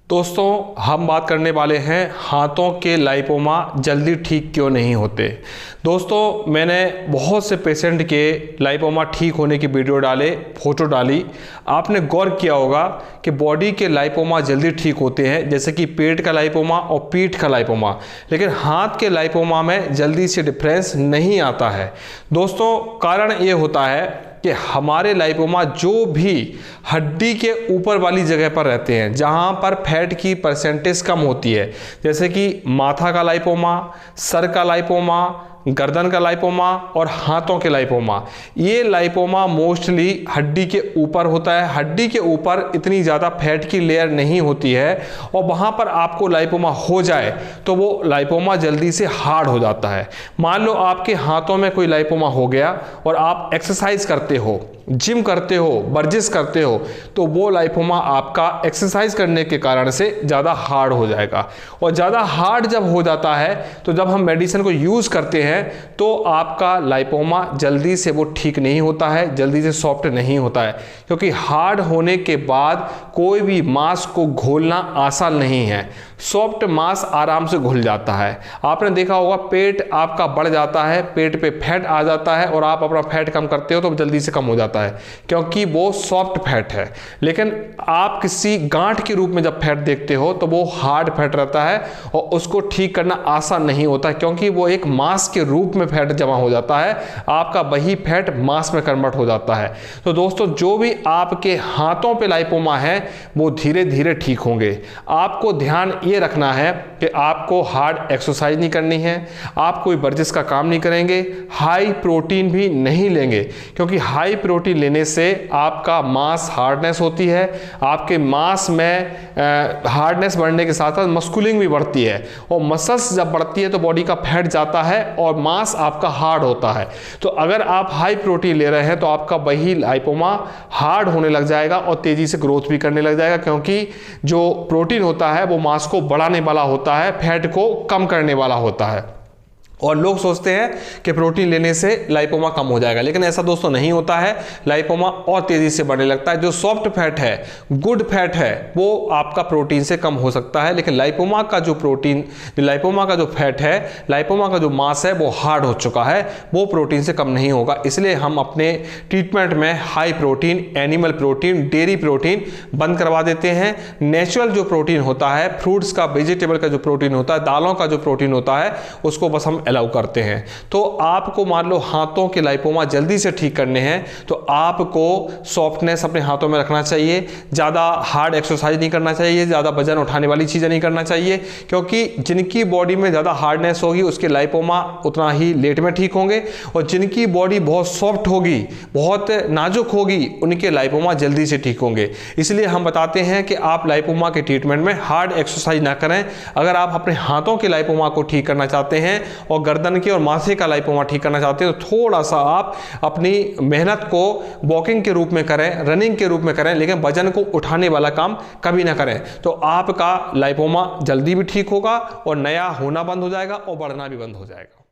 दोस्तों हम बात करने वाले हैं हाथों के लाइपोमा जल्दी ठीक क्यों नहीं होते। दोस्तों मैंने बहुत से पेशेंट के लाइपोमा ठीक होने की वीडियो डाले, फोटो डाली। आपने गौर किया होगा कि बॉडी के लाइपोमा जल्दी ठीक होते हैं, जैसे कि पेट का लाइपोमा और पीठ का लाइपोमा, लेकिन हाथ के लाइपोमा में जल्दी से डिफरेंस नहीं आता है। दोस्तों कारण ये होता है कि हमारे लाइपोमा जो भी हड्डी के ऊपर वाली जगह पर रहते हैं, जहां पर फैट की परसेंटेज कम होती है, जैसे कि माथा का लाइपोमा, सर का लाइपोमा, गर्दन का लाइपोमा और हाथों के लाइपोमा, ये लाइपोमा मोस्टली हड्डी के ऊपर होता है। हड्डी के ऊपर इतनी ज़्यादा फैट की लेयर नहीं होती है और वहाँ पर आपको लाइपोमा हो जाए तो वो लाइपोमा जल्दी से हार्ड हो जाता है। मान लो आपके हाथों में कोई लाइपोमा हो गया और आप एक्सरसाइज करते हो, जिम करते हो, वर्जिश करते हो, तो वो लाइपोमा आपका एक्सरसाइज करने के कारण से ज़्यादा हार्ड हो जाएगा। और ज़्यादा हार्ड जब हो जाता है तो जब हम मेडिसिन को यूज़ करते हैं तो आपका लाइपोमा जल्दी से वो ठीक नहीं होता है, जल्दी से सॉफ्ट नहीं होता है, क्योंकि हार्ड होने के बाद कोई भी मांस को घोलना आसान नहीं है। सॉफ्ट मांस आराम से घुल जाता है। आपने देखा होगा पेट आपका बढ़ जाता है, पेट पे फैट आ जाता है और आप अपना फैट कम करते हो तो जल्दी से कम हो जाता है, क्योंकि वो सॉफ्ट फैट है। लेकिन आप किसी गांठ के रूप में जब फैट देखते हो तो वो हार्ड फैट रहता है और उसको ठीक करना आसान नहीं होता, क्योंकि वो एक मांस के रूप में फैट जमा हो जाता है, आपका वही फैट मांस में कन्वर्ट हो जाता है। तो दोस्तों जो भी आपके हाथों पे लाइपोमा है वो धीरे धीरे ठीक होंगे। आपको ध्यान ये रखना है कि आपको हार्ड एक्सरसाइज नहीं करनी है, आप कोई वर्जिश का काम नहीं करेंगे, हाई प्रोटीन भी नहीं लेंगे, क्योंकि हाई प्रोटीन लेने से आपका मांस हार्डनेस होती है, आपके मांस में हार्डनेस बढ़ने के साथ साथ मस्कुलिंग भी बढ़ती है, और मसल्स जब बढ़ती है तो बॉडी का फैट जाता है और मांस आपका हार्ड होता है। तो अगर आप हाई प्रोटीन ले रहे हैं तो आपका वही लाइपोमा हार्ड होने लग जाएगा और तेजी से ग्रोथ भी करने लग जाएगा, क्योंकि जो प्रोटीन होता है वो मांस को बढ़ाने वाला होता है, फैट को कम करने वाला होता है। और लोग सोचते हैं कि प्रोटीन लेने से लाइपोमा कम हो जाएगा, लेकिन ऐसा दोस्तों नहीं होता है। लाइपोमा और तेजी से बढ़ने लगता है। जो सॉफ्ट फैट है, गुड फैट है, वो आपका प्रोटीन से कम हो सकता है, लेकिन लाइपोमा का जो फैट है, लाइपोमा का जो मास है वो हार्ड हो चुका है, वो प्रोटीन से कम नहीं होगा। इसलिए हम अपने ट्रीटमेंट में high protein, animal protein, dairy protein बंद करवा देते हैं। नेचुरल जो प्रोटीन होता है, फ्रूट्स का, वेजिटेबल का जो प्रोटीन होता है, दालों का जो प्रोटीन होता है, उसको बस हम अलाउ करते हैं। तो आपको मान लो हाथों के लाइपोमा जल्दी से ठीक करने हैं तो आपको सॉफ्टनेस अपने हाथों में रखना चाहिए, ज़्यादा हार्ड एक्सरसाइज नहीं करना चाहिए, ज़्यादा वजन उठाने वाली चीज़ें नहीं करना चाहिए, क्योंकि जिनकी बॉडी में ज़्यादा हार्डनेस होगी उसके लाइपोमा उतना ही लेट में ठीक होंगे, और जिनकी बॉडी बहुत सॉफ्ट होगी, बहुत नाजुक होगी, उनके लाइपोमा जल्दी से ठीक होंगे। इसलिए हम बताते हैं कि आप लाइपोमा के ट्रीटमेंट में हार्ड एक्सरसाइज ना करें। अगर आप अपने हाथों के लाइपोमा को ठीक करना चाहते हैं और गर्दन के और माथे का लाइपोमा ठीक करना चाहते हैं तो थोड़ा सा आप अपनी मेहनत को वॉकिंग के रूप में करें, रनिंग के रूप में करें, लेकिन वजन को उठाने वाला काम कभी ना करें। तो आपका लाइपोमा जल्दी भी ठीक होगा और नया होना बंद हो जाएगा और बढ़ना भी बंद हो जाएगा।